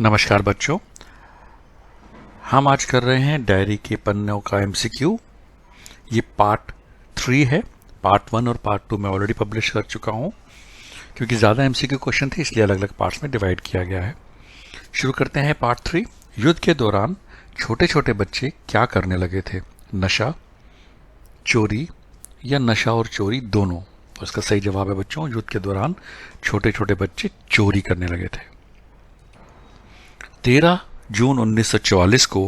नमस्कार बच्चों, हम आज कर रहे हैं डायरी के पन्नों का एमसीक्यू। ये पार्ट 3 है। पार्ट 1 और पार्ट 2 मैं ऑलरेडी पब्लिश कर चुका हूँ। क्योंकि ज़्यादा एमसीक्यू क्वेश्चन थे इसलिए अलग अलग पार्ट्स में डिवाइड किया गया है। शुरू करते हैं पार्ट 3। युद्ध के दौरान छोटे छोटे बच्चे क्या करने लगे थे? नशा, चोरी या नशा और चोरी दोनों? तो इसका सही जवाब है बच्चों, युद्ध के दौरान छोटे छोटे बच्चे चोरी करने लगे थे। 13 जून 1944 को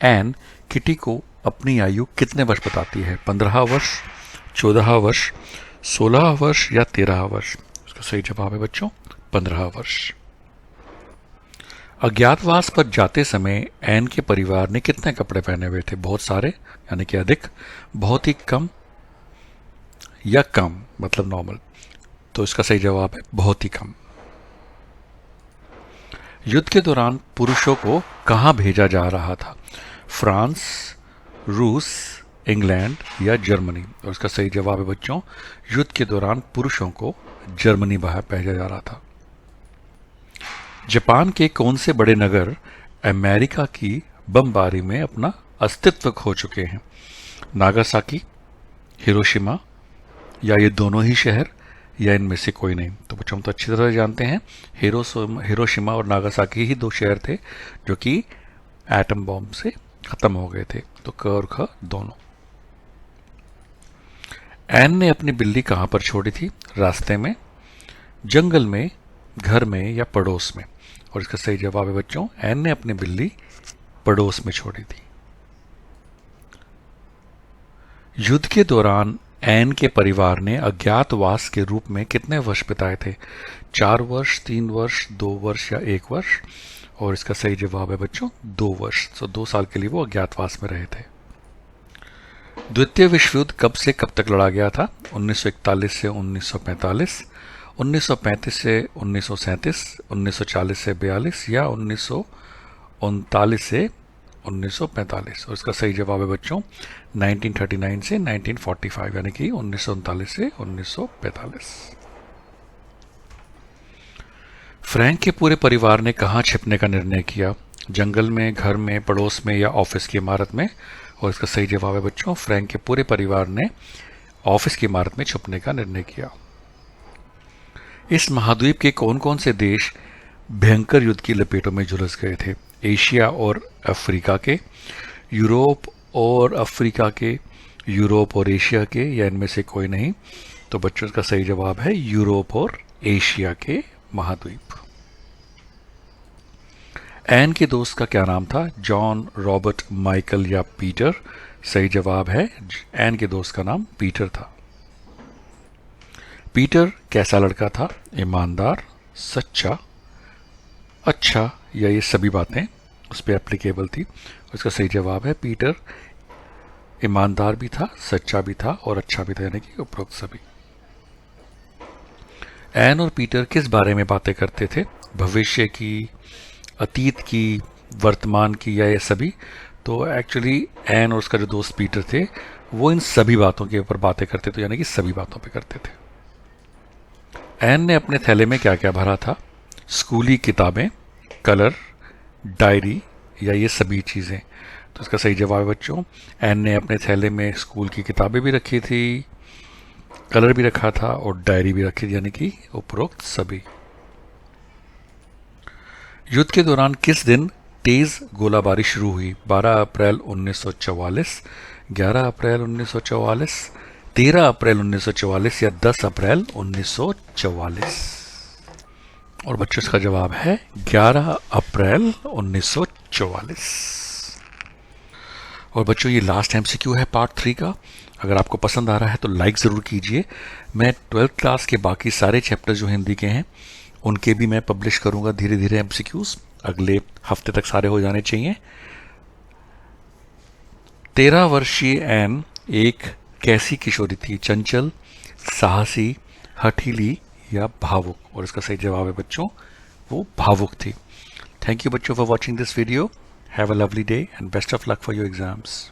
एन किटी को अपनी आयु कितने वर्ष बताती है? 15 वर्ष, 14 वर्ष, 16 वर्ष या 13 वर्ष? इसका सही जवाब है बच्चों 15 वर्ष। अज्ञातवास पर जाते समय एन के परिवार ने कितने कपड़े पहने हुए थे? बहुत सारे यानी कि अधिक, बहुत ही कम या कम मतलब नॉर्मल? तो इसका सही जवाब है बहुत ही कम। युद्ध के दौरान पुरुषों को कहां भेजा जा रहा था? फ्रांस, रूस, इंग्लैंड या जर्मनी? और इसका सही जवाब है बच्चों, युद्ध के दौरान पुरुषों को जर्मनी बाहर भेजा जा रहा था। जापान के कौन से बड़े नगर अमेरिका की बमबारी में अपना अस्तित्व खो चुके हैं? नागासाकी, हिरोशिमा या ये दोनों ही शहर या इनमें से कोई नहीं? तो बच्चों हम तो अच्छी तरह जानते हैं हिरोशिमा और नागासाकी ही दो शहर थे जो कि एटम बॉम्ब से खत्म हो गए थे। तो क और ख दोनों। एन ने अपनी बिल्ली कहां पर छोड़ी थी? रास्ते में, जंगल में, घर में या पड़ोस में? और इसका सही जवाब है बच्चों, एन ने अपनी बिल्ली पड़ोस में छोड़ी थी। युद्ध के दौरान एन के परिवार ने अज्ञातवास के रूप में कितने वर्ष बिताए थे? 4 वर्ष, 3 वर्ष, 2 वर्ष या 1 वर्ष? और इसका सही जवाब है बच्चों 2 वर्ष। तो 2 साल के लिए वो अज्ञातवास में रहे थे। द्वितीय विश्व युद्ध कब से कब तक लड़ा गया था? 1941 से 1945, 1935 से 1937, 1940 से 42 या 1939 से 1945? और इसका सही जवाब है बच्चों 1939 से 1945 यानी कि 1939 से 1945। फ्रैंक के पूरे परिवार ने कहां छिपने का निर्णय किया? जंगल में, घर में, पड़ोस में या ऑफिस की इमारत में? और इसका सही जवाब है बच्चों, फ्रैंक के पूरे परिवार ने ऑफिस की इमारत में छुपने का निर्णय किया। इस महाद्वीप के कौन कौन से देश भयंकर युद्ध की लपेटों में झुलस गए थे? एशिया और अफ्रीका के, यूरोप और अफ्रीका के, यूरोप और एशिया के या इनमें से कोई नहीं? तो बच्चों का सही जवाब है यूरोप और एशिया के महाद्वीप। एन के दोस्त का क्या नाम था? जॉन, रॉबर्ट, माइकल या पीटर? सही जवाब है एन के दोस्त का नाम पीटर था। पीटर कैसा लड़का था? ईमानदार, सच्चा, अच्छा या ये सभी बातें उस पर एप्लीकेबल थी? उसका सही जवाब है पीटर ईमानदार भी था, सच्चा भी था और अच्छा भी था यानी कि उपरोक्त सभी। एन और पीटर किस बारे में बातें करते थे? भविष्य की, अतीत की, वर्तमान की या ये सभी? तो एक्चुअली एन और उसका जो दोस्त पीटर थे वो इन सभी बातों के ऊपर बातें करते थे यानी कि सभी बातों पे करते थे। एन ने अपने थैले में क्या क्या भरा था? स्कूली किताबें, कलर, डायरी या ये सभी चीज़ें? तो इसका सही जवाब है बच्चों, एन ने अपने थैले में स्कूल की किताबें भी रखी थी, कलर भी रखा था और डायरी भी रखी थी यानी कि उपरोक्त सभी। युद्ध के दौरान किस दिन तेज गोलाबारी शुरू हुई? 12 अप्रैल 1944, 11 अप्रैल 1944, 13 अप्रैल 1944 या 10 अप्रैल 1944? और बच्चों इसका जवाब है 11 अप्रैल 1944। और बच्चों ये लास्ट एमसीक्यू है पार्ट 3 का। अगर आपको पसंद आ रहा है तो लाइक ज़रूर कीजिए। मैं 12th क्लास के बाकी सारे चैप्टर जो हिंदी के हैं उनके भी मैं पब्लिश करूंगा धीरे धीरे एमसीक्यूज। अगले हफ्ते तक सारे हो जाने चाहिए। 13 वर्षीय एन एक कैसी किशोरी थी? चंचल, साहसी, हठीली या भावुक? और इसका सही जवाब है बच्चों वो भावुक थी। थैंक यू बच्चों for watching this video. Have a lovely day and best of luck for your exams.